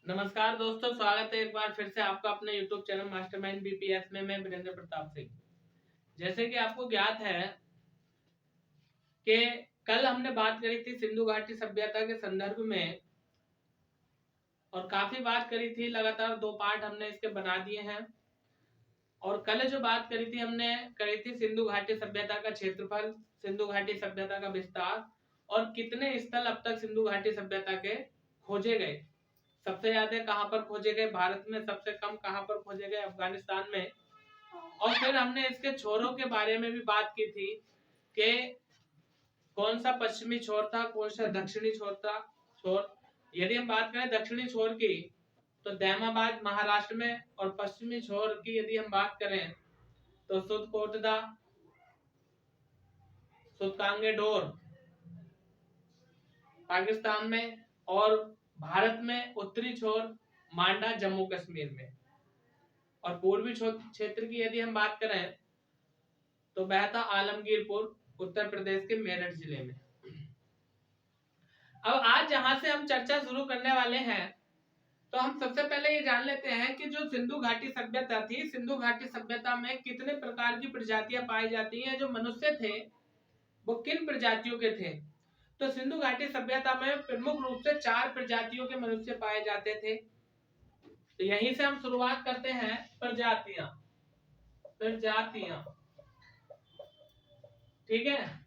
नमस्कार दोस्तों, स्वागत है एक बार फिर से आपका अपने YouTube चैनल मास्टरमाइंड बीपीएस में। मैं वीरेंद्र प्रताप सिंह। जैसे कि आपको ज्ञात है कि कल हमने बात करी थी सिंधु घाटी सभ्यता के संदर्भ में और काफी बात करी थी। लगातार 2 पार्ट हमने इसके बना दिए हैं। और कल जो बात करी थी हमने करी थी सिंधु घाटी सभ्यता का क्षेत्रफल, सिंधु घाटी सभ्यता का विस्तार और कितने स्थल अब तक सिंधु घाटी सभ्यता के खोजे गए। सबसे ज्यादा कहां पर खोजे गए भारत में, सबसे कम कहां पर खोजे गए अफगानिस्तान में। और फिर हमने इसके छोरों के बारे में भी बात की थी कि कौन सा पश्चिमी छोर था, कौन सा दक्षिणी छोर। यदि हम बात करें दक्षिणी छोर की तो दैमाबाद महाराष्ट्र में, और पश्चिमी छोर की यदि हम बात करें तो सुदकोटदा, सुदकांगेडोर पाकिस्तान में, और भारत में उत्तरी छोर मांडा जम्मू कश्मीर में। और पूर्वी क्षेत्र की यदि हम बात करें तो बहता आलमगीरपुर उत्तर प्रदेश के मेरठ जिले में। अब आज जहां से हम चर्चा शुरू करने वाले हैं तो हम सबसे पहले ये जान लेते हैं कि जो सिंधु घाटी सभ्यता थी, सिंधु घाटी सभ्यता में कितने प्रकार की प्रजातियां पाई जाती हैं। जो मनुष्य थे वो किन प्रजातियों के थे। तो सिंधु घाटी सभ्यता में प्रमुख रूप से 4 प्रजातियों के मनुष्य पाए जाते थे। तो यहीं से हम शुरुआत करते हैं। प्रजातियां, ठीक है।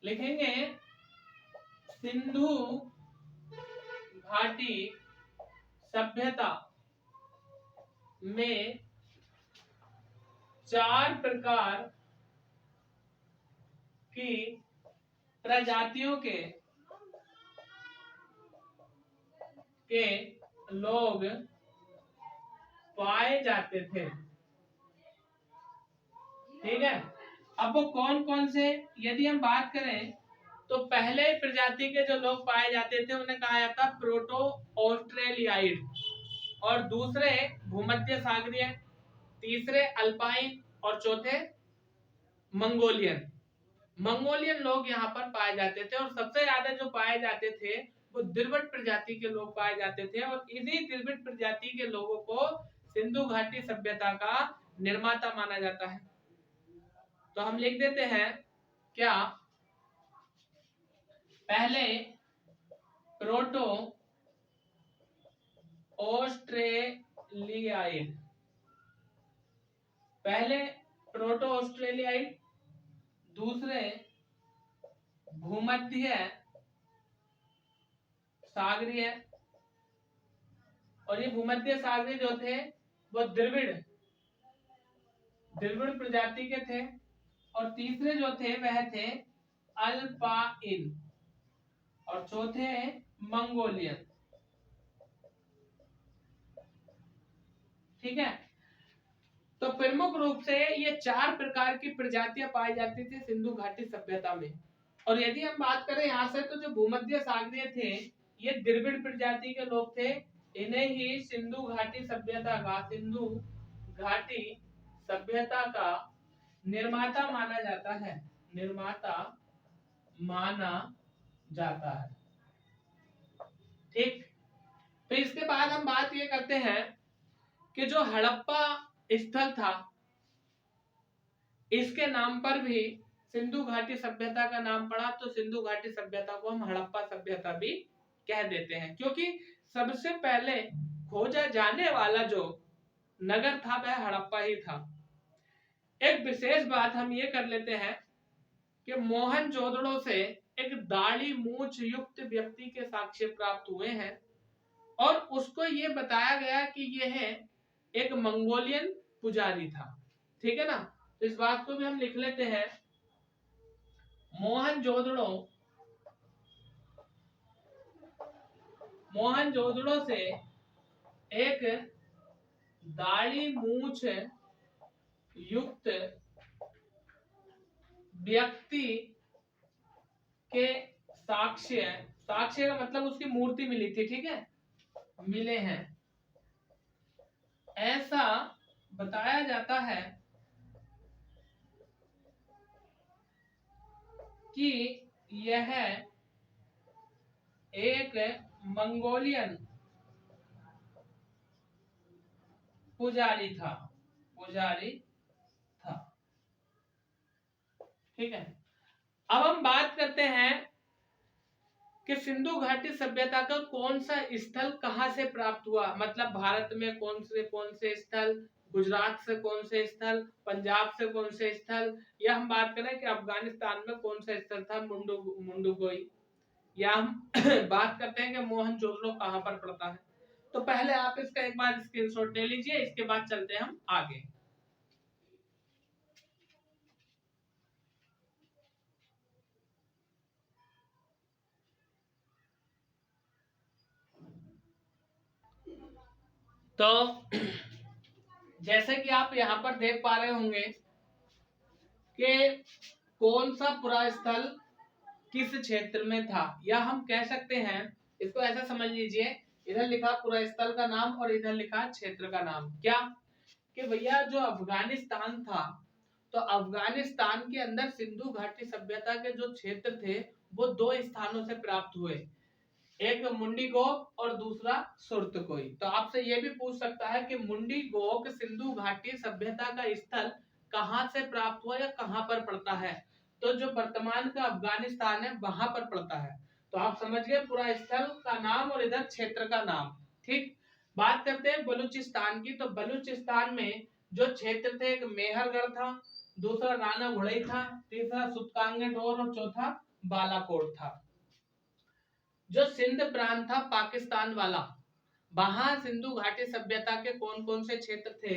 लिखेंगे सिंधु घाटी सभ्यता में 4 प्रकार की प्रजातियों के लोग पाए जाते थे, ठीक है। अब वो कौन कौन से, यदि हम बात करें तो पहले प्रजाति के जो लोग पाए जाते थे उन्हें कहा जाता प्रोटो ऑस्ट्रेलियाइड, और दूसरे भूमध्य सागरीय, तीसरे अल्पाइन और चौथे मंगोलियन लोग यहाँ पर पाए जाते थे। और सबसे ज्यादा जो पाए जाते थे वो द्रविड़ प्रजाति के लोग पाए जाते थे। और इन्हीं द्रविड़ प्रजाति के लोगों को सिंधु घाटी सभ्यता का निर्माता माना जाता है। तो हम लिख देते हैं क्या, पहले प्रोटो ऑस्ट्रेलियाइड, दूसरे भूमध्य सागरीय, और ये भूमध्य सागरीय जो थे वो द्रविड़ प्रजाति के थे। और तीसरे जो थे वह थे अल्पाइन, और चौथे मंगोलियन, ठीक है। तो प्रमुख रूप से ये 4 प्रकार की प्रजातियां पाई जाती थी सिंधु घाटी सभ्यता में। और यदि हम बात करें यहाँ से तो जो भूमध्य सागरीय थे ये द्रविड़ प्रजाति के लोग थे। इन्हें ही सिंधु घाटी सभ्यता का निर्माता माना जाता है, ठीक। तो इसके बाद हम बात ये करते हैं कि जो हड़प्पा स्थल था इसके नाम पर भी सिंधु घाटी सभ्यता का नाम पड़ा। तो सिंधु घाटी सभ्यता को हम हड़प्पा सभ्यता भी कह देते हैं, क्योंकि सबसे पहले खोजा जाने वाला जो नगर था वह हड़प्पा ही था। एक विशेष बात हम ये कर लेते हैं कि मोहनजोदड़ो से एक दाढ़ी मूंछ युक्त व्यक्ति के साक्ष्य प्राप्त हुए हैं, और उसको ये बताया गया कि यह एक मंगोलियन पुजारी था, ठीक है ना। तो इस बात को भी हम लिख लेते हैं। मोहनजोदड़ो से एक दाढ़ी मूंछ युक्त व्यक्ति के साक्ष्य का मतलब उसकी मूर्ति मिली थी, ठीक है, मिले हैं, ऐसा बताया जाता है कि यह एक मंगोलियन पुजारी था, पुजारी था। ठीक है, अब हम बात करते हैं कि सिंधु घाटी सभ्यता का कौन सा स्थल कहां से प्राप्त हुआ, मतलब भारत में कौन से स्थल, गुजरात से कौन से स्थल, पंजाब से कौन से स्थल, या हम बात करें कि अफगानिस्तान में कौन सा स्थल था मुंडुगोई, या हम बात करते हैं कि मोहनजोदड़ो कहां पर पड़ता है। तो पहले आप इसका एक बार स्क्रीनशॉट ले लीजिए, इसके बाद चलते हैं हम आगे। तो जैसे कि आप यहाँ पर देख पा रहे होंगे कि कौन सा पुरा स्थल किस क्षेत्र में था, या हम कह सकते हैं, इसको ऐसा समझ लीजिए, इधर लिखा पुरा स्थल का नाम और इधर लिखा क्षेत्र का नाम, क्या कि भैया जो अफगानिस्तान था, तो अफगानिस्तान के अंदर सिंधु घाटी सभ्यता के जो क्षेत्र थे वो दो स्थानों से प्राप्त हुए, एक मुंडीगोक और दूसरा सुरतकोई। तो आपसे ये भी पूछ सकता है कि मुंडीगोक सिंधु घाटी सभ्यता का स्थल कहां से प्राप्त हुआ या कहां पर पड़ता है, तो जो वर्तमान का अफगानिस्तान है वहां पर पड़ता है। तो आप समझ गए पूरा स्थल का नाम और इधर क्षेत्र का नाम। ठीक, बात करते हैं बलूचिस्तान की। तो बलूचिस्तान में जो क्षेत्र थे, एक मेहरगढ़ था, दूसरा राना घुड़ई था, तीसरा सुतकांगे डोर और चौथा बालाकोट था। जो सिंध प्रांत था पाकिस्तान वाला, वहां सिंधु घाटी सभ्यता के कौन कौन से क्षेत्र थे,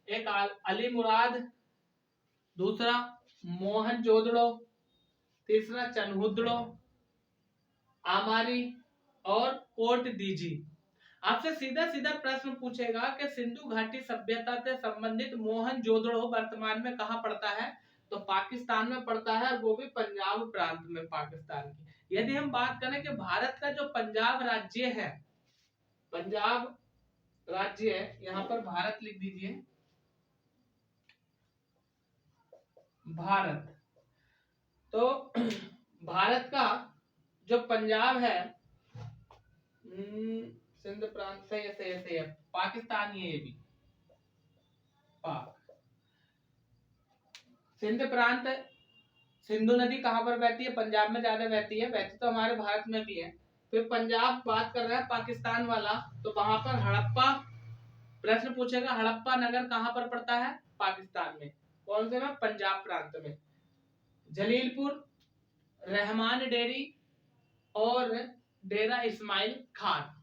एक अली मुराद, दूसरा मोहनजोदड़ो, तीसरा चनहुदड़ो, आमारी और कोट दीजी। आपसे सीधा सीधा प्रश्न पूछेगा कि सिंधु घाटी सभ्यता से संबंधित मोहनजोदड़ो वर्तमान में कहां पड़ता है, तो पाकिस्तान में पड़ता है, वो भी पंजाब प्रांत में पाकिस्तान की। यदि हम बात करें कि भारत का जो पंजाब राज्य है, पंजाब राज्य है, यहाँ पर भारत लिख दीजिए, भारत। तो भारत का जो पंजाब है, सिंध प्रांत से ऐसे है, पाकिस्तान ही है ये भी, पाक। सिंध प्रांत, सिंधु नदी कहाँ पर बहती है, पंजाब में ज्यादा बहती है, वैसे तो हमारे भारत में भी है। फिर पंजाब बात कर रहा है पाकिस्तान वाला, तो वहां पर हड़प्पा, प्रश्न पूछेगा हड़प्पा नगर कहाँ पर पड़ता है, पाकिस्तान में, कौन से में, पंजाब प्रांत में। जलीलपुर, रहमान डेरी और डेरा इस्माइल खान।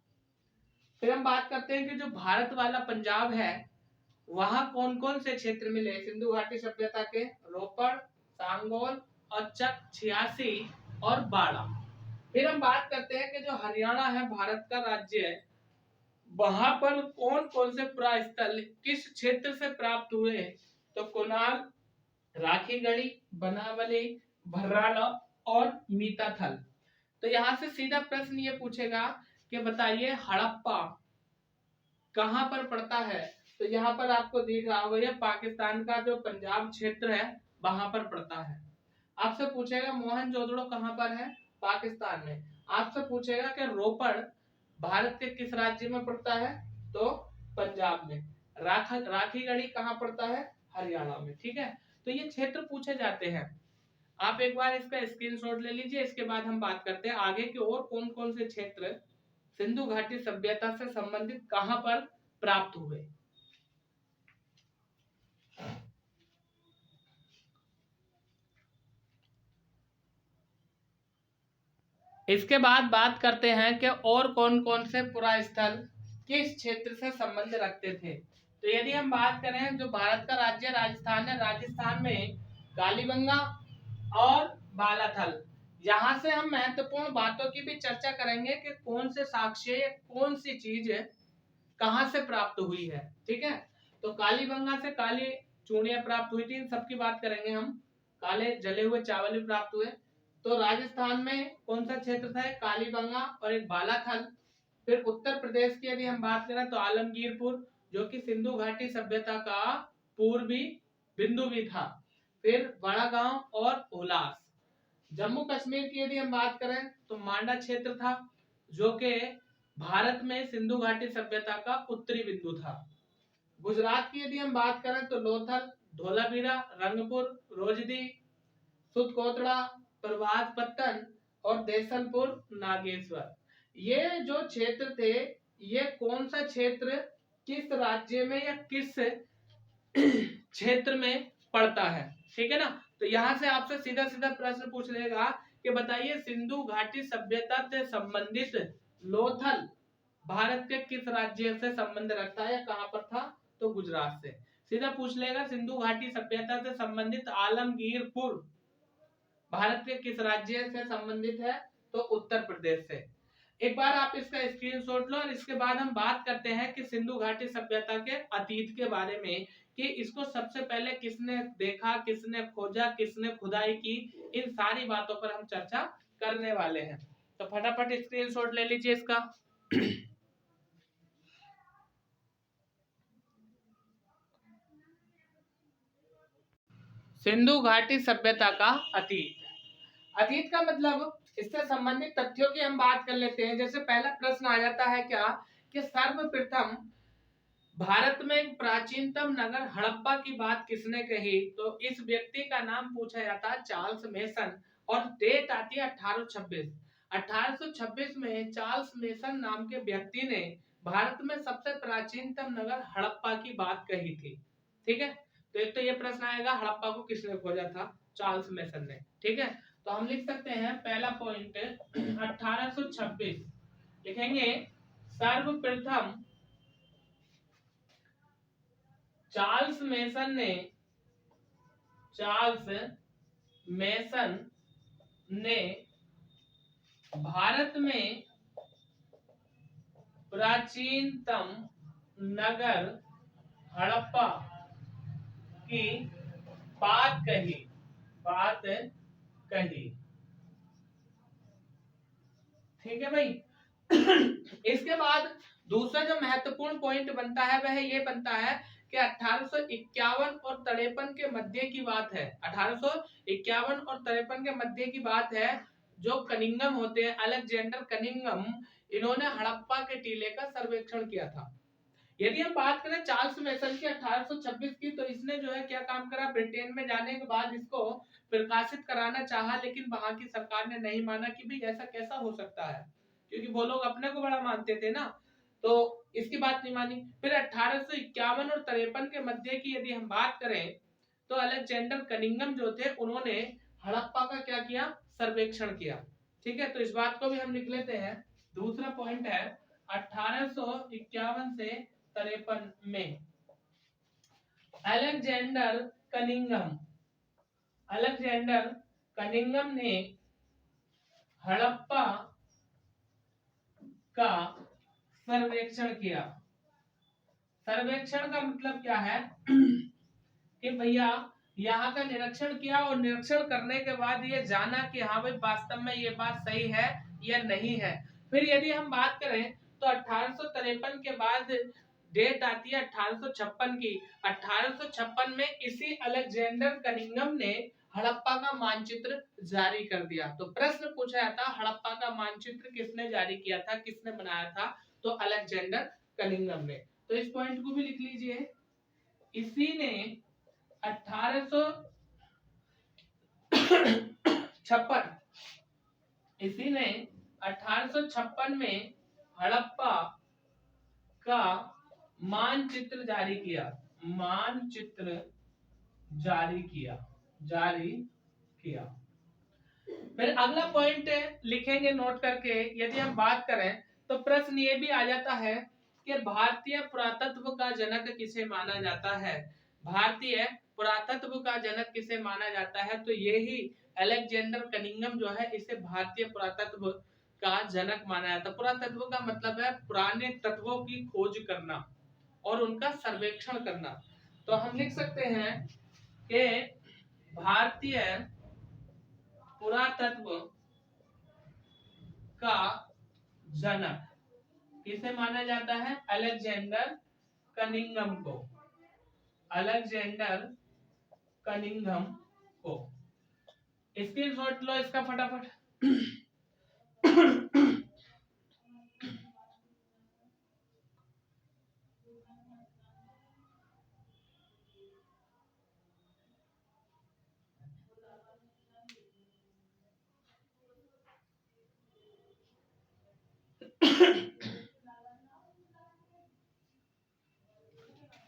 फिर हम बात करते हैं कि जो भारत वाला पंजाब है, वहां कौन कौन से क्षेत्र मिले सिंधु घाटी सभ्यता के, रोपड़, सांगोल, औचक, 86 और बाड़ा। फिर हम बात करते हैं कि जो हरियाणा है भारत का राज्य है, वहां पर कौन कौन से पुरास्थल किस क्षेत्र से प्राप्त हुए, तो कोनार, राखीगढ़ी, बनावली, भर्राना और मीताथल। तो यहाँ से सीधा प्रश्न ये पूछेगा कि बताइए हड़प्पा कहां पर पड़ता है, तो यहाँ पर आपको दिख रहा होगा, ये पाकिस्तान का जो पंजाब क्षेत्र है वहां पर पड़ता है। आपसे पूछेगा मोहनजोदड़ो कहां पर है, पाकिस्तान में। आपसे पूछेगा कि रोपड़ भारत के किस राज्य में पड़ता है, तो पंजाब में। राखीगढ़ी कहां पड़ता है, हरियाणा में। ठीक है, तो ये क्षेत्र पूछे जाते हैं। आप एक बार इसका स्क्रीनशॉट ले लीजिए, इसके बाद हम बात करते हैं आगे कि और कौन कौन से क्षेत्र सिंधु घाटी सभ्यता से संबंधित कहां पर प्राप्त हुए। इसके बाद बात करते हैं कि और कौन कौन से पुरा स्थल किस क्षेत्र से संबंध रखते थे। तो यदि हम बात करें, जो भारत का राज्य राजस्थान है, राजस्थान में कालीबंगा और बालाथल, यहाँ से हम महत्वपूर्ण बातों की भी चर्चा करेंगे कि कौन से साक्ष्य, कौन सी चीज कहां से प्राप्त हुई है। ठीक है, तो कालीबंगा से काली चूड़ियां प्राप्त हुई थी, इन सबकी बात करेंगे हम। काले जले हुए चावल भी प्राप्त हुए। तो राजस्थान में कौन सा क्षेत्र था, कालीबंगा और एक बालाथल। फिर उत्तर प्रदेश की यदि हम बात करें तो आलमगीरपुर, जो कि सिंधु घाटी सभ्यता का पूर्वी बिंदु भी था। फिर बड़ा गांव और उल्लास। जम्मू कश्मीर की यदि हम बात करें तो मांडा क्षेत्र था, जो कि भारत में सिंधु घाटी सभ्यता का उत्तरी बिंदु था। गुजरात की यदि हम बात करें तो लोथल, धोलावीरा, रंगपुर, रोजदी, सुतकोतड़ा, प्रभात पत्तन और देसलपुर नागेश्वर। ये जो क्षेत्र थे, ये कौन सा क्षेत्र किस राज्य में या किस क्षेत्र में पड़ता है? ठीक है ना। तो यहां से आपसे सीधा सीधा प्रश्न पूछ लेगा कि बताइए सिंधु घाटी सभ्यता से संबंधित लोथल भारत के किस राज्य से संबंध रखता है, कहां पर था? तो गुजरात से। सीधा पूछ लेगा सिंधु घाटी सभ्यता से संबंधित आलमगीरपुर भारत के किस राज्य से संबंधित है? तो उत्तर प्रदेश से। एक बार आप इसका स्क्रीनशॉट लो और इसके बाद हम बात करते हैं कि सिंधु घाटी सभ्यता के अतीत के बारे में, कि इसको सबसे पहले किसने देखा, किसने खोजा, किसने खुदाई की, इन सारी बातों पर हम चर्चा करने वाले हैं। तो फटाफट स्क्रीनशॉट ले लीजिए इसका। सिंधु घाटी सभ्यता का अतीत। अतीत का मतलब इससे संबंधित तथ्यों की हम बात कर लेते हैं। जैसे पहला प्रश्न आ जाता है क्या, कि सर्वप्रथम भारत में प्राचीनतम नगर हड़प्पा की बात किसने कही? तो इस व्यक्ति का नाम पूछा जाता है चार्ल्स मेसन, और डेट आती है 1826। 1826 में चार्ल्स मेसन नाम के व्यक्ति ने भारत में सबसे प्राचीनतम नगर हड़प्पा की बात कही थी। ठीक है, तो एक तो ये प्रश्न आएगा, हड़प्पा को किसने खोजा था? चार्ल्स मेसन ने। ठीक है, तो हम लिख सकते हैं पहला पॉइंट 1826 लिखेंगे। सर्वप्रथम चार्ल्स मेसन ने भारत में प्राचीनतम नगर हड़प्पा की बात कही। ठीक है भाई। इसके बाद दूसरा जो महत्वपूर्ण पॉइंट बनता है वह ये बनता है कि 1851 और 53 के मध्य की बात है। 1851 और 53 के मध्य की बात है। जो कनिंगम होते हैं, अलेक्जेंडर कनिंगम, इन्होंने हड़प्पा के टीले का सर्वेक्षण किया था। यदि हम बात करें चार्ल्स मेसन की 1826 की, तो इसने जो है क्या काम करा, ब्रिटेन में जाने के बाद इसको प्रकाशित कराना चाहा, लेकिन वहां की सरकार ने नहीं माना कि भाई ऐसा कैसा हो सकता है, क्योंकि वो लोग अपने को बड़ा मानते थे ना, तो इसकी बात नहीं मानी। फिर 1851 और 53 के मध्य की यदि हम बात करें, तो अलेक्जेंडर कनिंगम जो थे, उन्होंने हड़प्पा का क्या किया, सर्वेक्षण किया। ठीक है, तो इस बात को भी हम लिख लेते हैं। दूसरा पॉइंट है 1851 से 53 में अलेक्जेंडर कनिंगम ने हड़प्पा का सर्वेक्षण किया। सर्वेक्षण का मतलब क्या है कि भैया यहाँ का निरीक्षण किया, और निरीक्षण करने के बाद ये जाना कि हाँ भाई वास्तव में ये बात सही है या नहीं है। फिर यदि हम बात करें तो 1853 के बाद डेट आती है 1856 की। 1856 में इसी अलेक्जेंडर कनिंगम ने हड़प्पा का मानचित्र जारी कर दिया। तो प्रश्न पूछा जाता, हड़प्पा का मानचित्र किसने जारी किया था, किसने बनाया था? तो अलेक्जेंडर कनिंगम ने। तो इस पॉइंट को भी लिख लीजिए। इसी ने 1856 में हड़प्पा का मानचित्र जारी किया। फिर अगला पॉइंट लिखेंगे नोट करके। यदि हम बात करें तो प्रश्न ये भी आ जाता है कि भारतीय पुरातत्व का जनक किसे माना जाता है? भारतीय पुरातत्व का जनक किसे माना जाता है? तो यही अलेक्जेंडर कनिंगम जो है, इसे भारतीय पुरातत्व का जनक माना जाता है। पुरातत्व का मतलब है पुराने तत्वों की खोज करना और उनका सर्वेक्षण करना। तो हम लिख सकते हैं कि भारतीय पुरातत्व का जनक किसे माना जाता है? अलेक्जेंडर कनिंगम को। स्क्रीनशॉट लो इसका फटाफट।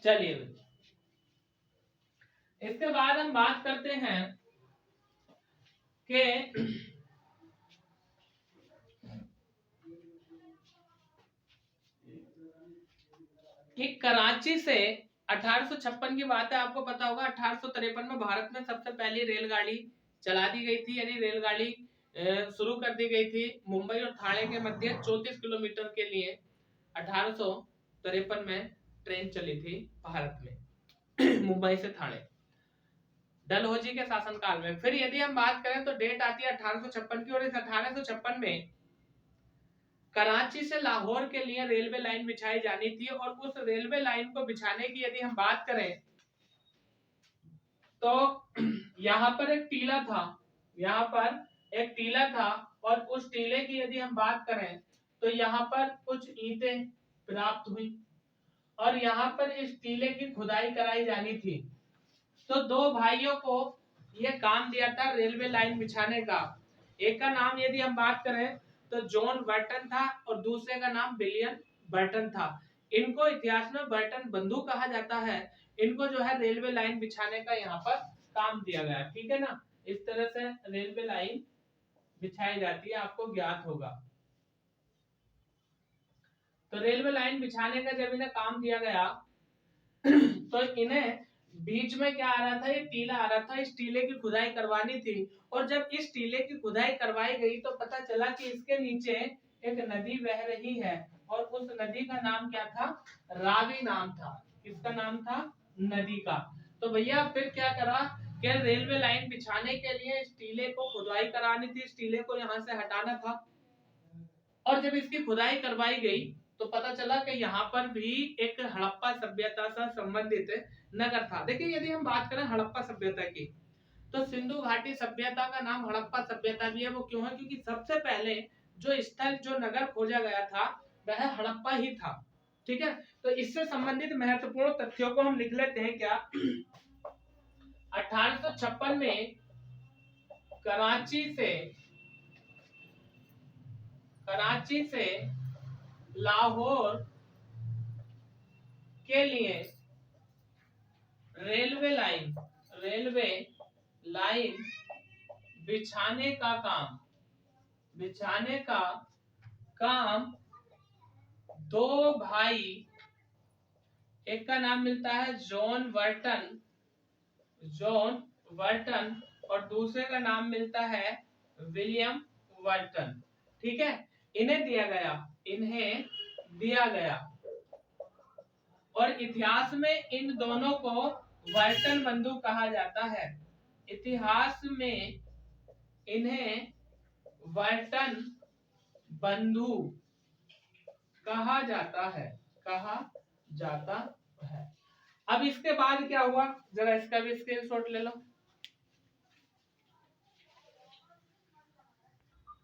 चलिए इसके बाद हम बात करते हैं कि कराची से 1856 की बात है, आपको पता होगा 1853 में भारत में सबसे पहली रेलगाड़ी चला दी गई थी, यानी रेलगाड़ी शुरू कर दी गई थी मुंबई और ठाणे के मध्य 34 किलोमीटर के लिए 1853 में ट्रेन चली थी भारत में मुंबई से ठाणे डलहौजी के शासनकाल में। फिर यदि हम बात करें तो डेट आती है 1856 की, और इस 1856 में कराची से लाहौर के लिए रेलवे लाइन बिछाई जानी थी, और उस रेलवे लाइन को बिछाने की यदि हम बात करें तो यहाँ पर एक टीला था, यहाँ पर एक टीला था, और उस टीले की यदि हम बात करें तो यहाँ पर कुछ ईंटें प्राप्त हुई, और यहाँ पर इस टीले की खुदाई कराई जानी थी। तो दो भाइयों को यह काम दिया था रेलवे लाइन बिछाने का। एक का नाम यदि हम बात करें तो जॉन बर्टन था, और दूसरे का नाम विलियम बर्टन था। इनको इतिहास में बर्टन बंधु कहा जाता है। इनको जो है रेलवे लाइन बिछाने का यहाँ पर काम दिया गया, ठीक है ना। इस तरह से रेलवे लाइन बिछाई जाती है, आपको ज्ञात होगा। तो रेलवे लाइन बिछाने का जब इन्हें काम दिया गया तो इन्हें बीच में क्या आ रहा था, ये टीला आ रहा था, इस टीले की खुदाई करवानी थी। और जब इस टीले की खुदाई करवाई गई तो पता चला कि इसके नीचे एक नदी बह रही है, और उस नदी का नाम क्या था, रावी नाम था। किसका नाम था, नदी का। तो भैया फिर क्या करा कि रेलवे लाइन बिछाने के लिए इस टीले को खुदाई करानी थी, इस टीले को यहाँ से हटाना था। और जब इसकी खुदाई करवाई गई तो पता चला कि यहाँ पर भी एक हड़प्पा सभ्यता से संबंधित नगर था। देखिए यदि हम बात करें हड़प्पा सभ्यता की, तो सिंधु घाटी सभ्यता का नाम हड़प्पा सभ्यता भी है। वो क्यों है, क्योंकि सबसे पहले जो स्थल, जो नगर खोजा गया था वह हड़प्पा ही था, ठीक है। तो इससे संबंधित महत्वपूर्ण तथ्यों को हम लिख लेते हैं क्या। 1856 में कराची से लाहौर के लिए रेलवे लाइन बिछाने का काम दो भाई, एक का नाम मिलता है जॉन वर्टन और दूसरे का नाम मिलता है विलियम वर्टन, ठीक है। इन्हें दिया गया और इतिहास में इन दोनों को वर्टन बंधु कहा जाता है। इतिहास में इन्हें वर्टन बंधु कहा जाता है। अब इसके बाद क्या हुआ, जरा इसका भी स्क्रीनशॉट ले लो।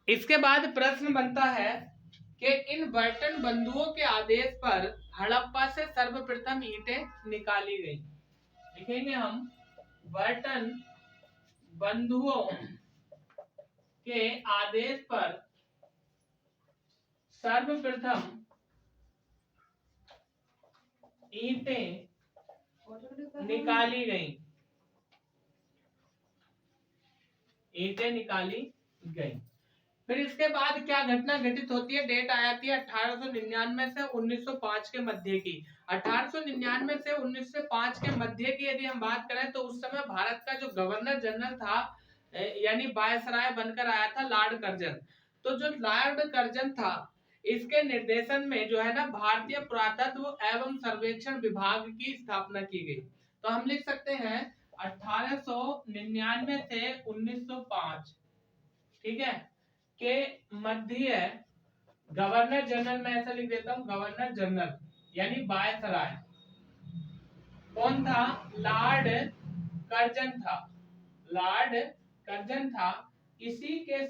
इसके बाद प्रश्न बनता है कि इन बर्टन बंधुओं के आदेश पर हड़प्पा से सर्वप्रथम ईंटें निकाली गई। लिखेंगे हम, बर्टन बंधुओं के आदेश पर सर्वप्रथम ईंटें निकाली गई। फिर इसके बाद क्या घटना घटित होती है, डेट आ जाती है 1899 से 1905 के मध्य की। 1899 से 1905 के मध्य की यदि हम बात करें तो उस समय भारत का जो गवर्नर जनरल था, यानी वायसराय बनकर आया था लॉर्ड कर्जन। तो जो लॉर्ड कर्जन था, इसके निर्देशन में जो है ना भारतीय पुरातत्व एवं सर्वेक्षण विभाग की स्थापना की गई। तो हम लिख सकते हैं 1899 से 1905, ठीक है, के मध्य गवर्नर जनरल, मैं ऐसा लिख देता हूं, गवर्नर जनरल यानी वायसराय कौन था, लॉर्ड कर्जन था। इसी के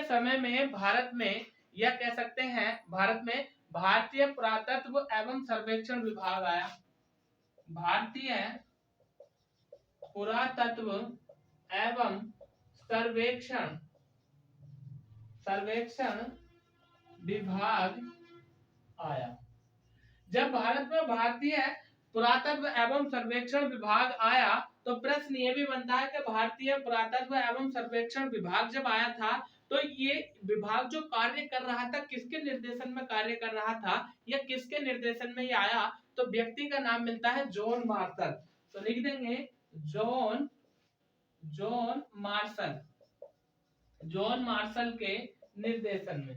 समय में भारत में यह कह सकते हैं, भारत में भारतीय पुरातत्व एवं सर्वेक्षण विभाग आया। भारतीय पुरातत्व एवं सर्वेक्षण सर्वेक्षण विभाग आया। जब भारत में भारतीय पुरातत्व एवं सर्वेक्षण विभाग आया तो प्रश्न ये भी बनता है कि भारतीय पुरातत्व एवं सर्वेक्षण विभाग जब आया था तो ये विभाग जो कार्य कर रहा था किसके निर्देशन में कार्य कर रहा था या किसके निर्देशन में ये आया, तो व्यक्ति का नाम मिलता है जॉन मार्शल। तो लिख देंगे जॉन मार्शल, जॉन मार्शल के निर्देशन में,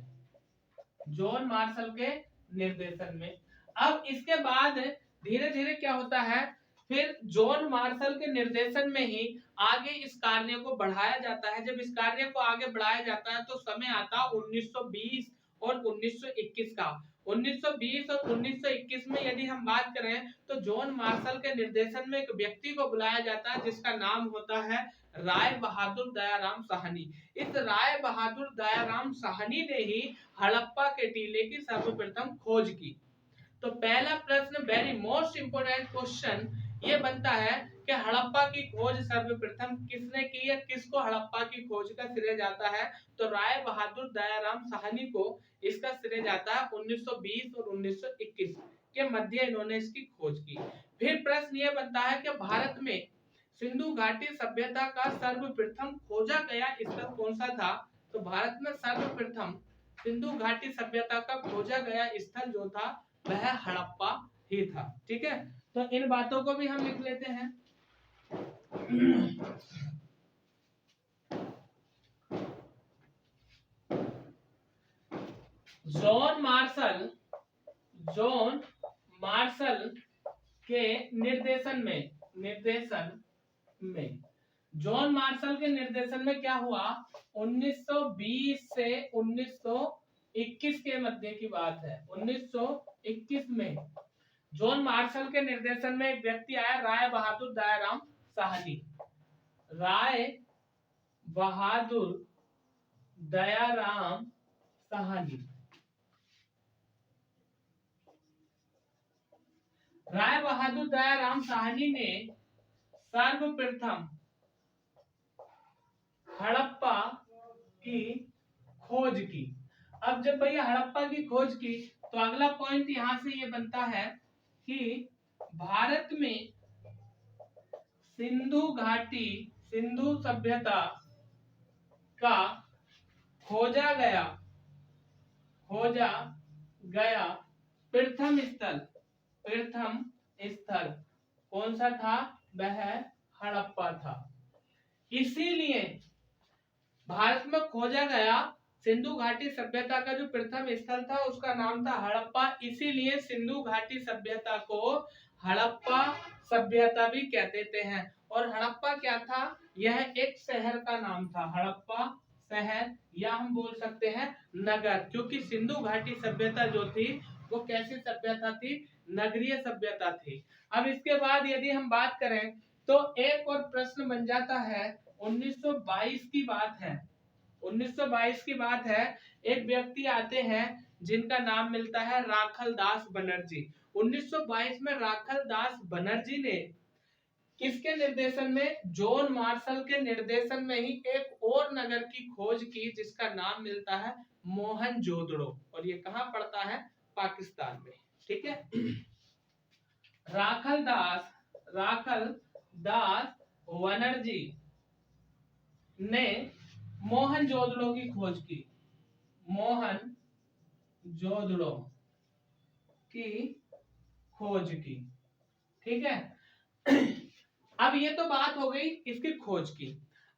जॉन मार्शल के निर्देशन में। अब इसके बाद धीरे धीरे क्या होता है, फिर जॉन मार्शल के निर्देशन में ही आगे इस कार्य को बढ़ाया जाता है। जब इस कार्य को आगे बढ़ाया जाता है तो समय आता 1920 और 1921 का। 1920 और 1921 में यदि हम बात करें तो जॉन मार्शल के निर्देशन में एक व्यक्ति को बुलाया जाता है जिसका नाम होता है राय बहादुर दयाराम साहनी। इस राय बहादुर दयाराम साहनी ने ही हड़प्पा के टीले की सर्वप्रथम खोज की। तो पहला प्रश्न वेरी मोस्ट इंपोर्टेंट क्वेश्चन ये बनता है कि हड़प्पा की खोज सर्वप्रथम किसने की या किसको हड़प्पा की खोज का श्रेय जाता है, तो राय बहादुर दयाराम साहनी को इसका श्रेय जाता है। 1920 और 1921 के मध्य इन्होंने इसकी खोज की। फिर प्रश्न ये बनता है कि भारत में सिंधु घाटी सभ्यता का सर्वप्रथम खोजा गया स्थल कौन सा था, तो भारत में सर्वप्रथम सिंधु घाटी सभ्यता का खोजा गया स्थल जो था वह हड़प्पा ही था। ठीक है, तो इन बातों को भी हम लिख लेते हैं। जॉन मार्शल के निर्देशन में जॉन मार्शल के निर्देशन में क्या हुआ, 1920 से 1921 के मध्य की बात है। 1921 में जॉन मार्शल के निर्देशन में एक व्यक्ति आया राय बहादुर दयाराम साहनी। राय बहादुर दयाराम साहनी, राय बहादुर दयाराम साहनी ने सर्वप्रथम हड़प्पा की खोज की। अब जब भैया हड़प्पा की खोज की तो अगला पॉइंट यहां से ये बनता है कि भारत में सिंधु सभ्यता का खोजा गया प्रथम स्थल कौन सा था, वह हड़प्पा था। इसीलिए भारत में खोजा गया सिंधु घाटी सभ्यता का जो प्रथम स्थल था उसका नाम था हड़प्पा। इसीलिए सिंधु घाटी सभ्यता को हड़प्पा सभ्यता भी कहते हैं। और हड़प्पा क्या था, यह एक शहर का नाम था। हड़प्पा शहर या हम बोल सकते हैं नगर, क्योंकि सिंधु घाटी सभ्यता जो थी वो कैसी सभ्यता थी, नगरीय सभ्यता थी। अब इसके बाद यदि हम बात करें तो एक और प्रश्न बन जाता है। 1922 की बात है, 1922 की बात है। एक व्यक्ति आते हैं जिनका नाम मिलता है राखल दास बनर्जी। 1922 में राखल दास बनर्जी ने किसके निर्देशन में, जॉन मार्शल के निर्देशन में ही एक और नगर की खोज की जिसका नाम मिलता है मोहनजोदड़ो, और ये कहां पड़ता है, पाकिस्तान में। ठीक है, राखल दास बनर्जी ने मोहनजोदड़ो की खोज की, मोहनजोदड़ो की खोज की। ठीक है, अब ये तो बात हो गई इसकी खोज की।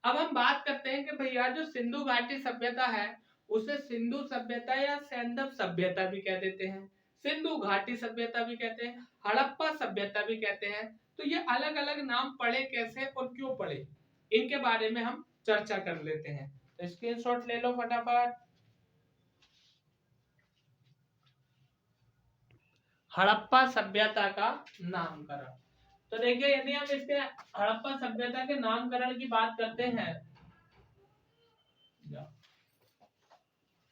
अब हम बात करते हैं कि भैया जो सिंधु घाटी सभ्यता है उसे सिंधु सभ्यता या सैंधव सभ्यता भी कह देते हैं, सिंधु घाटी सभ्यता भी कहते हैं, हड़प्पा सभ्यता भी कहते हैं। तो ये अलग अलग नाम पड़े कैसे और क्यों पड़े, इनके बारे में हम चर्चा कर लेते हैं। तो स्क्रीनशॉट ले लो फटाफट। हड़प्पा सभ्यता का नामकरण, तो देखिए यदि हम इसके हड़प्पा सभ्यता के नामकरण की बात करते हैं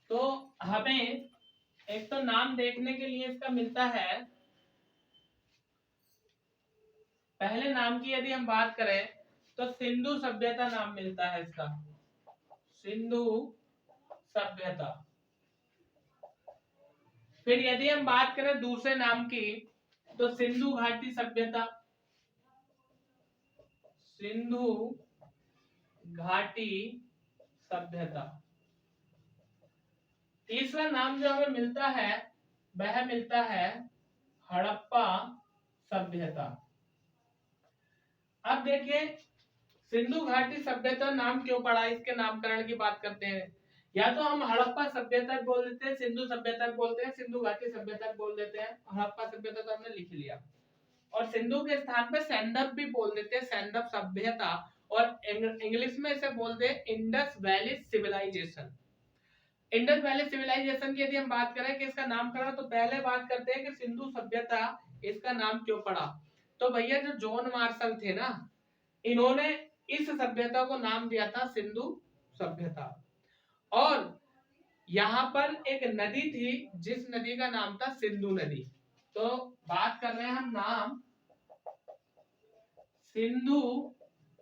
तो हमें एक तो नाम देखने के लिए इसका मिलता है, पहले नाम की यदि हम बात करें तो सिंधु सभ्यता नाम मिलता है इसका, सिंधु सभ्यता। फिर यदि हम बात करें दूसरे नाम की, तो सिंधु घाटी सभ्यता। सिंधु घाटी सभ्यता। तीसरा नाम जो हमें मिलता है वह मिलता है हड़प्पा सभ्यता। अब देखिए, सिंधु घाटी सभ्यता नाम क्यों पड़ा, इसके नामकरण की बात करते हैं। या तो हम हड़प्पा सभ्यता बोल देते हैं, सिंधु सभ्यता बोलते हैं, सिंधु घाटी सभ्यता बोल देते हैं। हड़प्पा सभ्यता तो हमने लिख लिया, और सिंधु के स्थान पे सैंडप भी बोल देते हैं, सैंडप सभ्यता। और इंग्लिश में इसे बोलते हैं Indus Valley civilisation. Indus Valley civilisation की यदि हम बात करें कि इसका नामकरण, तो पहले बात करते हैं कि सिंधु सभ्यता इसका नाम क्यों पड़ा। तो भैया जो जॉन मार्शल थे ना, इन्होंने इस सभ्यता को नाम दिया था सिंधु सभ्यता। और यहाँ पर एक नदी थी जिस नदी का नाम था सिंधु नदी। तो बात कर रहे हैं हम नाम सिंधु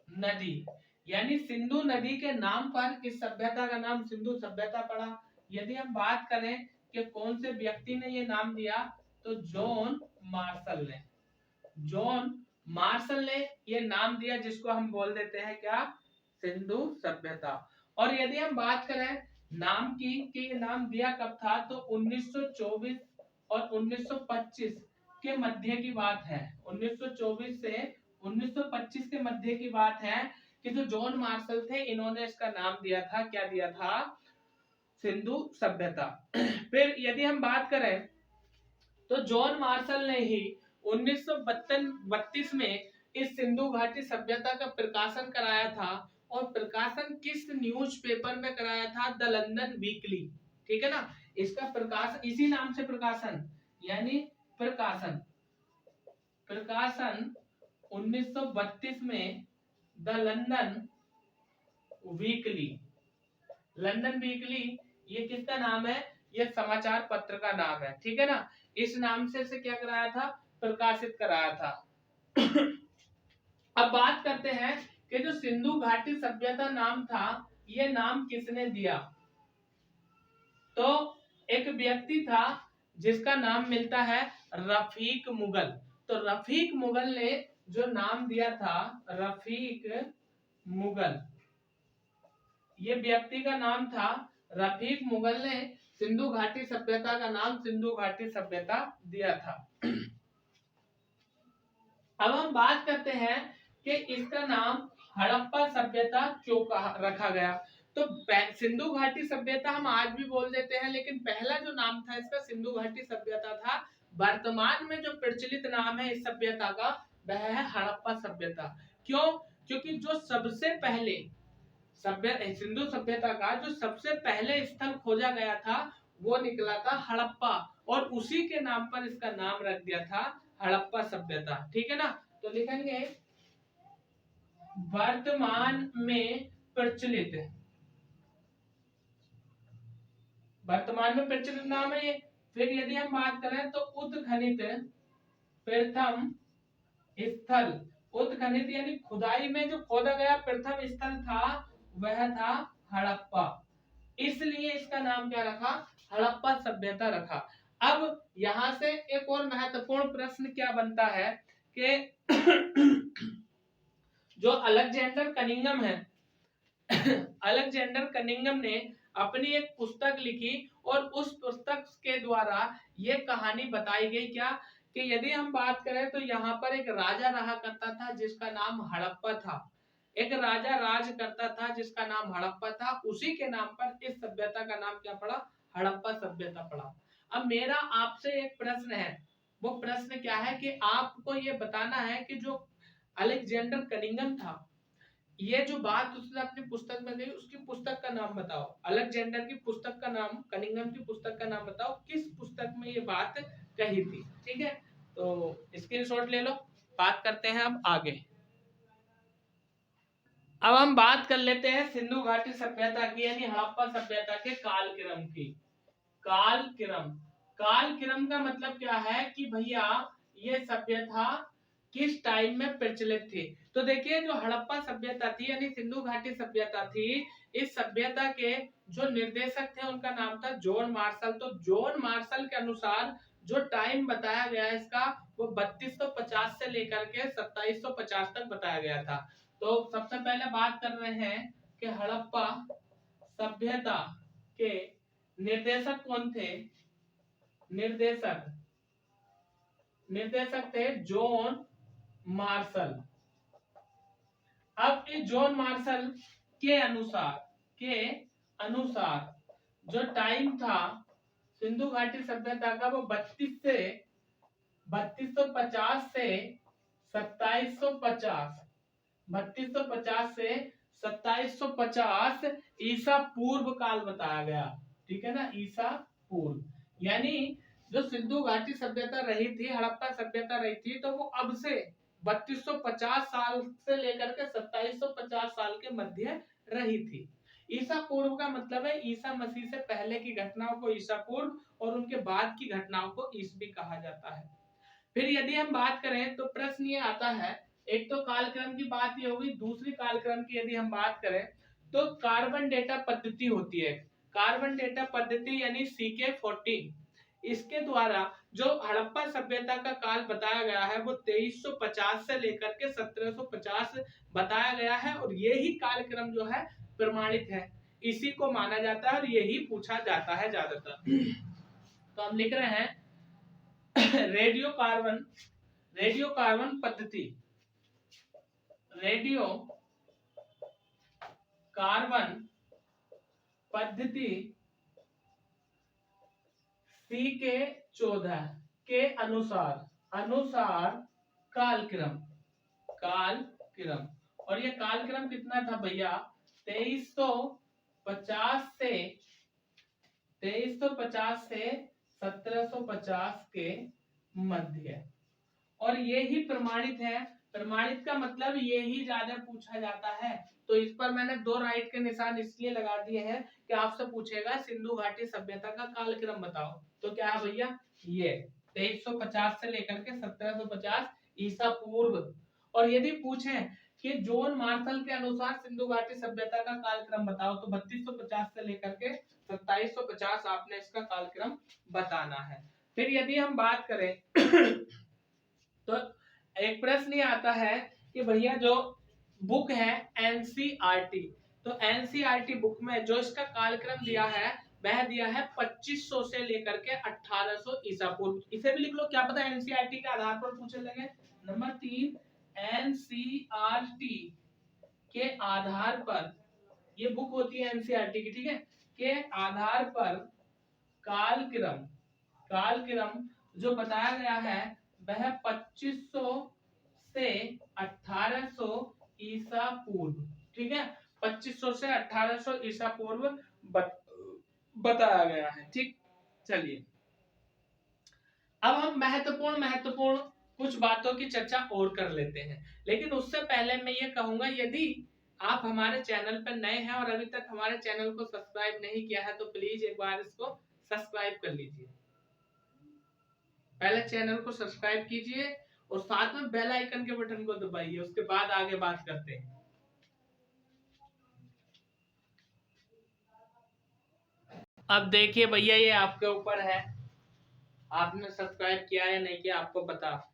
नदी, यानी सिंधु नदी के नाम पर इस सभ्यता का नाम सिंधु सभ्यता पड़ा। यदि हम बात करें कि कौन से व्यक्ति ने ये नाम दिया, तो जॉन मार्शल ने। जॉन मार्शल ने ये नाम दिया, जिसको हम बोल देते हैं क्या, सिंधु सभ्यता। और यदि हम बात करें नाम की कि ये नाम दिया कब था, तो 1924 और 1925 के मध्य की बात है। 1924 से 1925 के मध्य की बात है कि जो जॉन मार्शल थे, इन्होंने इसका नाम दिया था, क्या दिया था, सिंधु सभ्यता। फिर यदि हम बात करें तो जॉन मार्शल ने ही 1932 में इस सिंधु घाटी सभ्यता का प्रकाशन कराया था। और प्रकाशन किस न्यूज़पेपर में कराया था, द लंदन वीकली। ठीक है ना, इसका प्रकाशन इसी नाम से प्रकाशन, यानी प्रकाशन 1932 में the London weekly. London weekly ये किसका नाम है, ये समाचार पत्र का नाम है। ठीक है ना, इस नाम से इसे क्या कराया था, प्रकाशित कराया था। अब बात करते हैं कि जो सिंधु घाटी सभ्यता नाम था, ये नाम किसने दिया। तो एक व्यक्ति था जिसका नाम मिलता है रफीक मुगल। तो रफीक मुगल ने जो नाम दिया था, रफीक मुगल, ये व्यक्ति का नाम था रफीक मुगल ने सिंधु घाटी सभ्यता का नाम सिंधु घाटी सभ्यता दिया था। अब हम बात करते हैं कि इसका नाम हड़प्पा सभ्यता क्यों रखा गया। तो सिंधु घाटी सभ्यता हम आज भी बोल देते हैं, लेकिन पहला जो नाम था इसका सिंधु घाटी सभ्यता था। वर्तमान में जो प्रचलित नाम है इस सभ्यता का, वह है हड़प्पा सभ्यता। क्यों, क्योंकि जो सबसे पहले सिंधु सभ्यता का जो सबसे पहले स्थल खोजा गया था, वो निकला था हड़प्पा, और उसी के नाम पर इसका नाम रख दिया था हड़प्पा सभ्यता। ठीक है ना, तो लिखेंगे वर्तमान में प्रचलित, वर्तमान में प्रचलित नाम है ये। फिर यदि हम बात करें तो उत्खनित प्रथम स्थल, उत्खनित यानी खुदाई में जो खोदा गया प्रथम स्थल था, वह था हड़प्पा। इसलिए इसका नाम क्या रखा, हड़प्पा सभ्यता रखा। अब यहां से एक और महत्वपूर्ण प्रश्न क्या बनता है कि जो अलेक्जेंडर कनिंघम है, अलेक्जेंडर कनिंघम ने अपनी एक पुस्तक लिखी, और उस पुस्तक के द्वारा यह कहानी बताई गई क्या, कि यदि हम बात करें तो यहाँ पर एक राजा रहा करता था जिसका नाम हड़प्पा था। एक राजा राज करता था जिसका नाम हड़प्पा था, उसी के नाम पर इस सभ्यता का नाम क्या पड़ा, हड़प्पा सभ्यता पड़ा। अब मेरा आपसे एक प्रश्न है, वो प्रश्न क्या है कि आपको ये बताना है कि जो अलेक्जेंडर कनिंघम था, ये जो बात उसने अपनी पुस्तक में कही, उसकी पुस्तक का नाम बताओ। अलेक्जेंडर की पुस्तक का नाम, कनिंघम की पुस्तक का नाम बताओ, किस पुस्तक में ये बात कही थी। ठीक है, तो स्क्रीनशॉट ले लो। बात करते हैं अब आगे। अब हम बात कर लेते हैं सिंधु घाटी सभ्यता की, यानी हड़प्पा सभ्यता के कालक्रम की। कालक्रम, कालक्रम का मतलब क्या है कि भैया ये सभ्यता किस टाइम में प्रचलित थी। तो देखिए जो हड़प्पा सभ्यता थी यानी सिंधु घाटी सभ्यता थी, इस सभ्यता के जो निर्देशक थे उनका नाम था जॉन मार्शल। तो जॉन मार्शल के अनुसार जो टाइम बताया गया है इसका वो 3250 से लेकर के 2750 तक बताया गया था। तो सबसे पहले बात कर रहे हैं कि हड़प्पा सभ्यता के निर्देशक कौन थे। निर्देशक थे जॉन मार्शल। अब इस जॉन मार्शल के अनुसार जो टाइम था सिंधु घाटी सभ्यता का वो 3250 से 2750 3250 से 2750 ईसा पूर्व काल बताया गया। ठीक है ना, ईसा पूर्व। यानी जो सिंधु घाटी सभ्यता रही थी, हड़प्पा सभ्यता रही थी, तो वो अब से 3250 साल से लेकर के 2750 साल के मध्य रही थी। ईसा पूर्व का मतलब है ईसा मसीह से पहले की घटनाओं को ईसा पूर्व और उनके बाद की घटनाओं को ईसवी कहा जाता है। फिर यदि हम बात करें तो प्रश्न ये आता है, एक तो कालक्रम की बात ये होगी, दूसरी कालक्रम की यदि हम बात करें तो कार्बन डेटा पद्धति होती है। कार्बन डेटा पद्धति यानी CK14, इसके द्वारा जो हड़प्पा सभ्यता का काल बताया गया है वो 2350 से लेकर के 1750 बताया गया है और यही कालक्रम जो है प्रमाणित है, इसी को माना जाता है और यही पूछा जाता है ज्यादातर। तो हम लिख रहे हैं रेडियो कार्बन पद्धति, रेडियो कार्बन पद्धति CK14 के अनुसार कालक्रम और ये कालक्रम कितना था भैया, 2350 से 1750 के मध्य। और ये ही प्रमाणित है। प्रमाणित का मतलब यही ज्यादा पूछा जाता है। तो इस पर मैंने 2 राइट के निशान इसलिए लगा दिए हैं कि आपसे पूछेगा सिंधु घाटी सभ्यता का कालक्रम बताओ। तो क्या है भैया, ये 2350 से लेकर के 1750 ईसा पूर्व। और यदि पूछे कि जॉन मार्शल के अनुसार सिंधु घाटी सभ्यता का कालक्रम बताओ तो 3250 से लेकर के 2750 आपने इसका कालक्रम बताना है। फिर यदि हम बात करें तो एक प्रश्न ये आता है कि भैया जो बुक है NCERT, तो NCERT बुक में जो इसका कालक्रम दिया है वह दिया है 2500 से लेकर के 1800 ईसा पूर्व। इसे भी लिख लो, क्या पता NCERT के आधार पर पूछे लगे। नंबर 3, NCERT के आधार पर, ये बुक होती है NCERT की, ठीक है, के आधार पर कालक्रम जो बताया गया है वह 2500 से 1800 ईसा पूर्व। ठीक है, 2500 से 1800 ईसा पूर्व बताया गया है। ठीक, चलिए अब हम महत्वपूर्ण कुछ बातों की चर्चा और कर लेते हैं। लेकिन उससे पहले मैं ये कहूंगा, यदि आप हमारे चैनल पर नए हैं और अभी तक हमारे चैनल को सब्सक्राइब नहीं किया है तो प्लीज एक बार इसको सब्सक्राइब कर लीजिए। पहले चैनल को सब्सक्राइब कीजिए और साथ में बेल आइकन के बटन को दबाइए, उसके बाद आगे बात करते हैं। अब देखिए भैया, ये आपके ऊपर है, आपने सब्सक्राइब किया या नहीं किया आपको पता।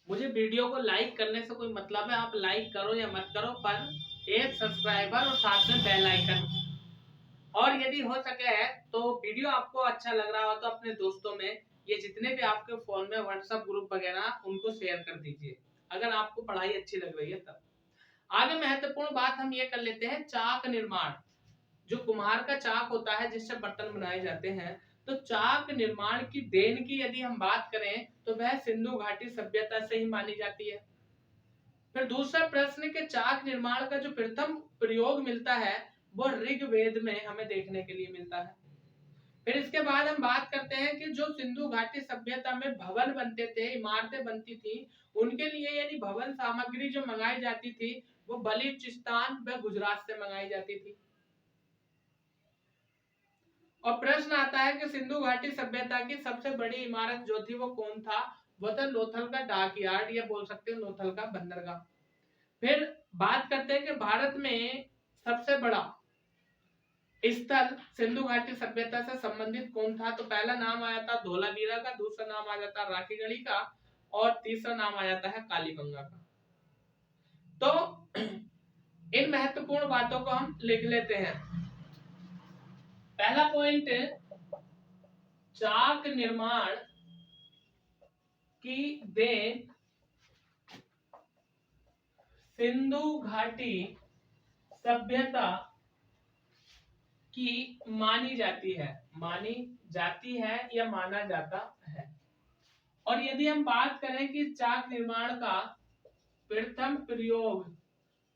मुझे वीडियो को लाइक करने से कोई मतलब है, आप लाइक करो या मत करो, पर एक सब्सक्राइबर और साथ में बेल आइकन। और यदि हो सके तो वीडियो आपको अच्छा लग रहा हो तो अपने दोस्तों में, ये जितने भी आपके फोन में व्हाट्सएप ग्रुप वगैरह, उनको शेयर कर दीजिए अगर आपको पढ़ाई अच्छी लग रही है तब। आगे महत्वपूर्ण बात हम ये कर लेते हैं, चाक निर्माण। जो कुम्हार का चाक होता है जिससे बर्तन बनाए जाते हैं, तो चाक निर्माण की देन की यदि हम बात करें तो वह सिंधु घाटी सभ्यता से ही मानी जाती है। फिर दूसरा प्रश्न के चाक निर्माण का जो प्रथम प्रयोग मिलता है वो ऋग्वेद में हमें देखने के लिए मिलता है। फिर इसके बाद हम बात करते हैं कि जो सिंधु घाटी सभ्यता में भवन बनते थे, इमारतें बनती थी, उनके लिए यदि भवन सामग्री जो मंगाई जाती थी वो बलूचिस्तान व गुजरात से मंगाई जाती थी। और प्रश्न आता है कि सिंधु घाटी सभ्यता की सबसे बड़ी इमारत जो थी वो कौन था, वो था लोथल का डाक यार्ड, या बोल सकते हो लोथल का बंदरगाह। फिर बात करते हैं कि भारत में सबसे बड़ा स्थल सिंधु घाटी सभ्यता से संबंधित कौन था। तो पहला नाम आया था धोलावीरा का, दूसरा नाम आ जाता है राखीगढ़ी का, और तीसरा नाम आ जाता है कालीबंगा का। तो इन महत्वपूर्ण बातों को हम लिख लेते हैं। पहला पॉइंट, चाक निर्माण की देन सिंधु घाटी सभ्यता की मानी जाती है, मानी जाती है या माना जाता है। और यदि हम बात करें कि चाक निर्माण का प्रथम प्रयोग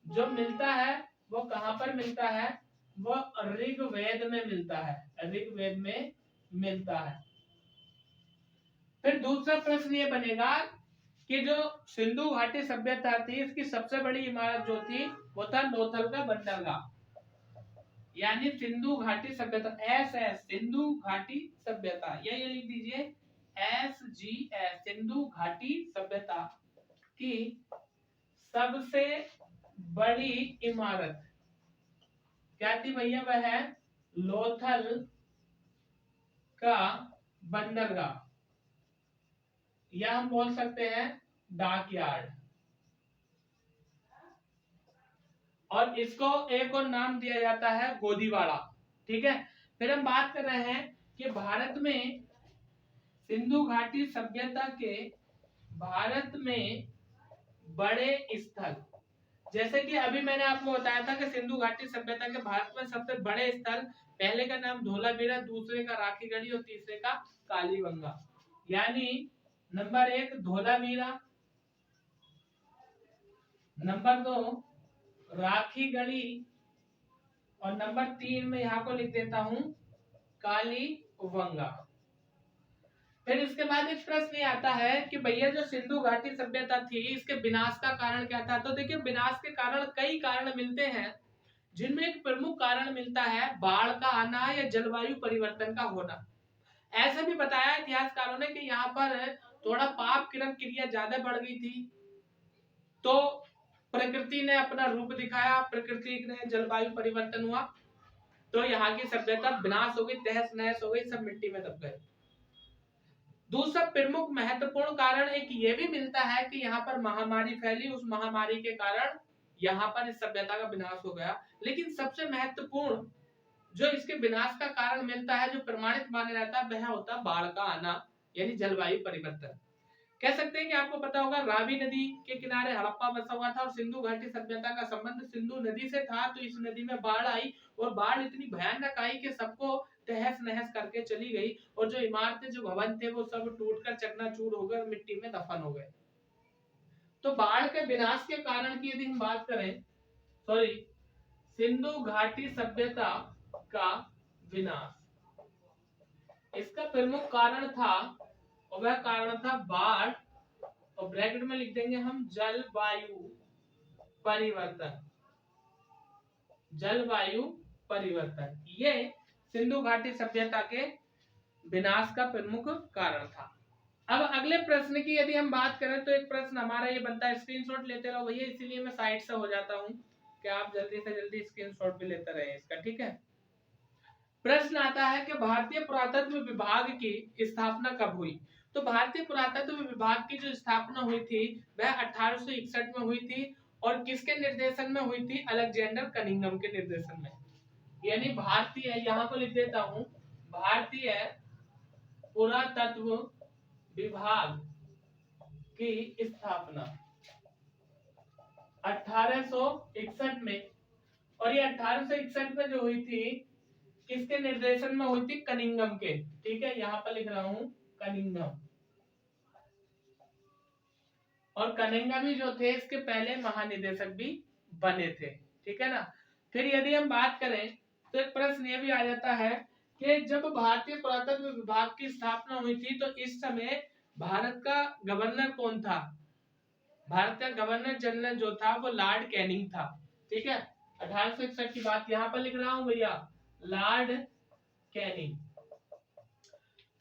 जो मिलता है वो कहां पर मिलता है, वो ऋग्वेद में मिलता है, ऋग्वेद में मिलता है। फिर दूसरा प्रश्न ये बनेगा कि जो सिंधु घाटी सभ्यता थी इसकी सबसे बड़ी इमारत जो थी वो था लोथल का बंदरगाह, यानी सिंधु घाटी सभ्यता, एस सिंधु घाटी सभ्यता, या ये लिख दीजिए SGS, सिंधु घाटी सभ्यता की सबसे बड़ी इमारत क्या थी भैया, वह है लोथल का बंदरगाह, या हम बोल सकते हैं डाक यार्ड। और इसको एक और नाम दिया जाता है गोदीवाड़ा। ठीक है। फिर हम बात कर रहे हैं कि भारत में सिंधु घाटी सभ्यता के भारत में बड़े स्थल, जैसे कि अभी मैंने आपको बताया था कि सिंधु घाटी सभ्यता के भारत में सबसे बड़े स्थल, पहले का नाम धोलावीरा, दूसरे का राखीगढ़ी और तीसरे का कालीबंगा। यानी नंबर 1 धोलावीरा, नंबर 2 राखीगढ़ी, और नंबर 3 में यहाँ को लिख देता हूं कालीबंगा। फिर इसके बाद एक प्रश्न ये आता है कि भैया जो सिंधु घाटी सभ्यता थी इसके विनाश का कारण क्या था। तो देखिए विनाश के कारण कई कारण मिलते हैं, जिनमें एक प्रमुख कारण मिलता है बाढ़ का आना या जलवायु परिवर्तन का होना। ऐसा भी बताया इतिहासकारों ने कि यहाँ पर थोड़ा पाप किरण क्रिया ज्यादा बढ़ गई थी, तो प्रकृति ने अपना रूप दिखाया, प्रकृति ने जलवायु परिवर्तन हुआ, तो यहाँ की सभ्यता विनाश हो गई, तहस नहस हो गई, सब मिट्टी में दब गए। दूसरा प्रमुख महत्वपूर्ण कारण एक ये भी मिलता है कि यहाँ पर महामारी फैली, उस महामारी के कारण यहाँ पर इस सभ्यता का विनाश हो गया। लेकिन सबसे महत्वपूर्ण जो इसके विनाश का कारण मिलता है, जो प्रमाणित माना जाता है, वह होता है बाढ़ का आना, यानी जलवायु परिवर्तन। कह सकते हैं कि आपको पता होगा रावी नदी के किनारे हड़प्पा बसा हुआ था और सिंधु घाटी सभ्यता का संबंध सिंधु नदी से था, तो इस नदी में बाढ़ आई और बाढ़ इतनी भयानक आई कि सबको तहस नहस करके चली गई, और जो इमारतें जो भवन थे वो सब टूटकर चकनाचूर होकर मिट्टी में दफन हो गए। तो बाढ़ के विनाश के कारण की यदि हम बात करें, सॉरी, सिंधु घाटी सभ्यता का विनाश, इसका प्रमुख कारण था, और वह कारण था बाढ़, और ब्रैकेट में लिख देंगे हम जलवायु परिवर्तन, जलवायु परिवर्तन। ये सिंधु घाटी सभ्यता के विनाश का प्रमुख कारण था। अब अगले प्रश्न की यदि हम बात करें तो एक प्रश्न हमारा ये बनता है, स्क्रीनशॉट लेते रहो भैया, इसीलिए मैं साइड से हो जाता हूँ कि आप जल्दी से जल्दी स्क्रीनशॉट भी लेते रहे इसका। ठीक है। प्रश्न आता है कि भारतीय पुरातत्व विभाग की स्थापना कब हुई। तो भारतीय पुरातत्व विभाग की जो स्थापना हुई थी वह 1861 में हुई थी, और किसके निर्देशन में हुई थी, अलेक्जेंडर कनिंघम के निर्देशन में। यानी भारतीय, यहाँ को लिख देता हूं, भारतीय पुरातत्व विभाग की स्थापना 1861 में, और ये 1861 में जो हुई थी किसके निर्देशन में हुई थी, कनिंघम के। ठीक है, यहाँ पर लिख रहा हूं कनिंघम, और कनिंघम ही जो थे इसके पहले महानिदेशक भी बने थे। ठीक है ना। फिर यदि हम बात करें तो एक प्रश्न ये भी आ जाता है कि जब भारतीय पुरातत्व विभाग की स्थापना हुई थी तो इस समय भारत का गवर्नर कौन था। भारत का गवर्नर जनरल जो था वो लॉर्ड कैनिंग था। ठीक है, 1861 की बात यहाँ पर लिख रहा हूं भैया, लॉर्ड कैनिंग।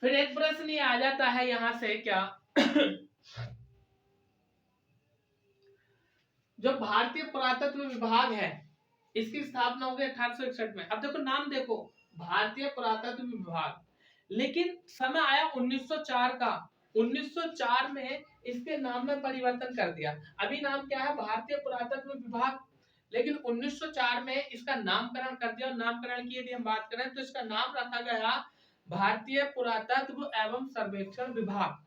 फिर एक प्रश्न ये आ जाता है यहाँ से क्या जो भारतीय पुरातत्व विभाग है इसकी स्थापना हो गई 1861 में। अब देखो नाम देखो, भारतीय पुरातत्व विभाग, लेकिन समय आया 1904 का। 1904 में इसके नाम में परिवर्तन कर दिया। अभी नाम क्या है? भारतीय पुरातत्व विभाग, लेकिन 1904 में इसका नामकरण कर दिया। और नामकरण की यदि हम बात करें तो इसका नाम रखा गया भारतीय पुरातत्व एवं सर्वेक्षण विभाग।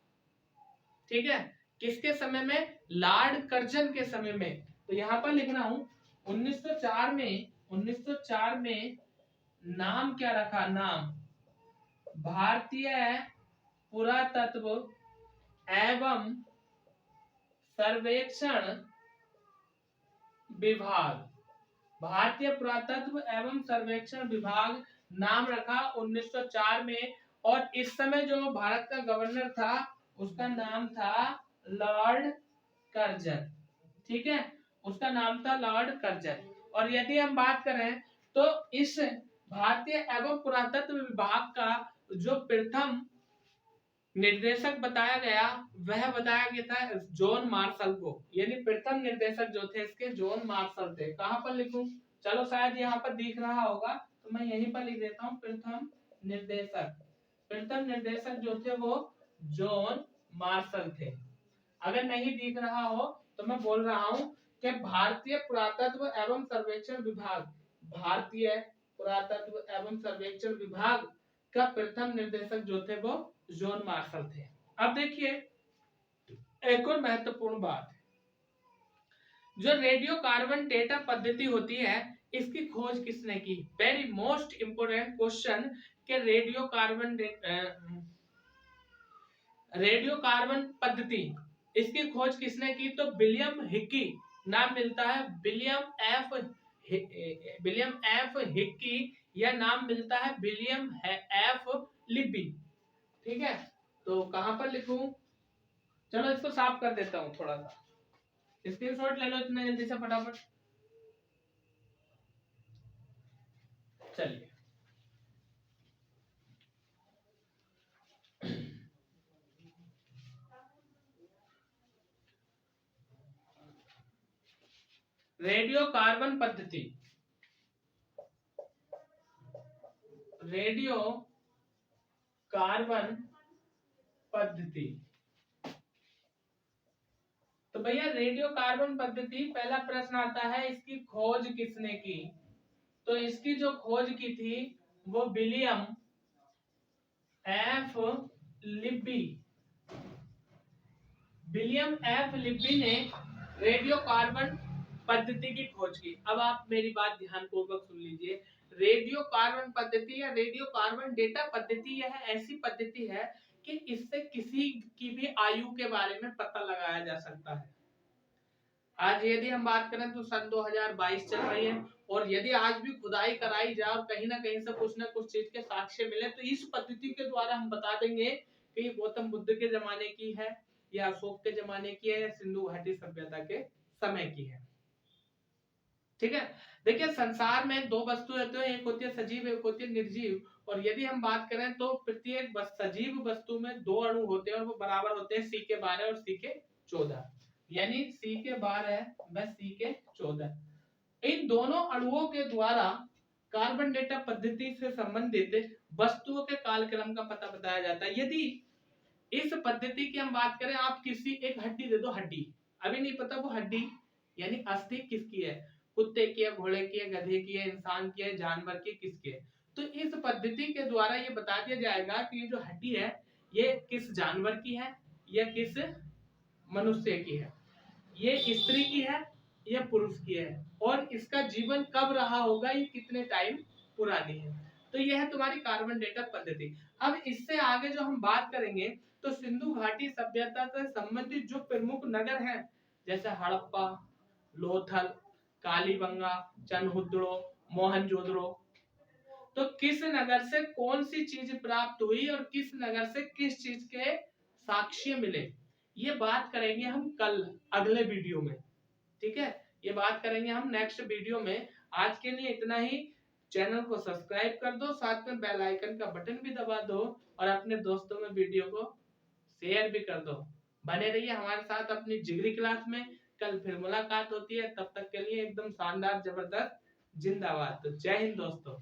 ठीक है, किसके समय में? लॉर्ड कर्जन के समय में। तो यहां पर लिख रहा हूं 1904 में नाम क्या रखा? नाम भारतीय पुरातत्व एवं सर्वेक्षण विभाग। भारतीय पुरातत्व एवं सर्वेक्षण विभाग नाम रखा 1904 में। और इस समय जो भारत का गवर्नर था उसका नाम था लॉर्ड कर्जन। ठीक है, उसका नाम था लॉर्ड कर्जन। और यदि हम बात करें तो इस भारतीय एवं पुरातत्व विभाग का जो प्रथम निर्देशक बताया गया वह बताया गया था जॉन मार्शल को। यानी प्रथम निर्देशक जो थे इसके जॉन मार्शल थे। कहां पर लिखूं? चलो शायद यहाँ पर दिख रहा होगा तो मैं यहीं पर लिख देता हूं प्रथम निर्देशक। प्रथम निर्देशक जो थे वो जॉन मार्शल थे। अगर नहीं दिख रहा हो तो मैं बोल रहा हूं कि भारतीय पुरातत्व एवं सर्वेक्षण विभाग, भारतीय पुरातत्व एवं सर्वेक्षण विभाग का प्रथम निर्देशक जो थे वो जॉन मार्शल थे। अब देखिए एक और महत्वपूर्ण बात, जो रेडियो कार्बन डेटा पद्धति होती है इसकी खोज किसने की? वेरी मोस्ट इंपोर्टेंट क्वेश्चन के रेडियो कार्बन पद्धति इसकी खोज किसने की? तो विलियम हिक्की नाम मिलता है। विलियम एफ हिक्की या नाम मिलता है विलियम एफ लिब्बी। ठीक है, तो कहां पर लिखूं? चलो इसको साफ कर देता हूं थोड़ा सा, स्क्रीनशॉट ले लो इतने जल्दी से फटाफट। चलिए रेडियो कार्बन पद्धति, रेडियो कार्बन पद्धति। तो भैया रेडियो कार्बन पद्धति, पहला प्रश्न आता है इसकी खोज किसने की? तो इसकी जो खोज की थी वो William F Libby. William F Libby ने रेडियो कार्बन पद्धति की खोज की। अब आप मेरी बात ध्यानपूर्वक सुन लीजिए। रेडियो कार्बन पद्धति या रेडियो कार्बन डेटा पद्धति यह ऐसी पद्धति है कि इससे किसी की भी आयु के बारे में पता लगाया जा सकता है। आज यदि हम बात करें तो सन 2022 चल रही है और यदि आज भी खुदाई कराई जाए और कहीं ना कहीं से कुछ ना कुछ चीज के साक्ष्य मिले तो इस पद्धति के द्वारा हम बता देंगे कि ये गौतम बुद्ध के जमाने की है या अशोक के जमाने की है या सिंधु घाटी सभ्यता के समय की है। ठीक है, देखिए संसार में दो वस्तु होते हैं, एक होती है सजीव एक होती है निर्जीव। और यदि हम बात करें तो प्रत्येक सजीव वस्तु में दो अणु होते हैं और वो बराबर होते हैं C के 12 और C के 14। यानी C के 12 व C के 14। इन दोनों अणुओं के द्वारा कार्बन डेटा पद्धति से संबंधित वस्तुओं के कालक्रम का पता बताया जाता है। यदि इस पद्धति की हम बात करें, आप किसी एक हड्डी दे दो, हड्डी अभी नहीं पता वो हड्डी यानी अस्थि किसकी है, कुत्ते की है, घोड़े की है, गधे की है, इंसान की है, जानवर की, किसकी है। तो इस पद्धति के द्वारा ये बता दिया जाएगा कि ये जो हड्डी है ये किस जानवर की है या किस मनुष्य की है, ये स्त्री की है या पुरुष की है, और इसका जीवन कब रहा होगा, ये कितने टाइम पुरानी है। तो यह है तुम्हारी कार्बन डेटा पद्धति। अब इससे आगे जो हम बात करेंगे तो सिंधु घाटी सभ्यता से संबंधित जो प्रमुख नगर हैं जैसे हड़प्पा, लोथल, कालीबंगा, चनहुद्रो, मोहनजोदड़ो, तो किस नगर से कौन सी चीज प्राप्त हुई और किस नगर से किस चीज के साक्ष्य मिले, ये बात करेंगे हम कल अगले वीडियो में। ठीक है, ये बात करेंगे हम नेक्स्ट वीडियो में। आज के लिए इतना ही। चैनल को सब्सक्राइब कर दो, साथ में बेल आइकन का बटन भी दबा दो और अपने दोस्तों में वीडियो को शेयर भी कर दो। बने रहिए हमारे साथ अपनी जिगरी क्लास में। कल फिर मुलाकात होती है, तब तक के लिए एकदम शानदार जबरदस्त जिंदाबाद। तो जय हिंद दोस्तों।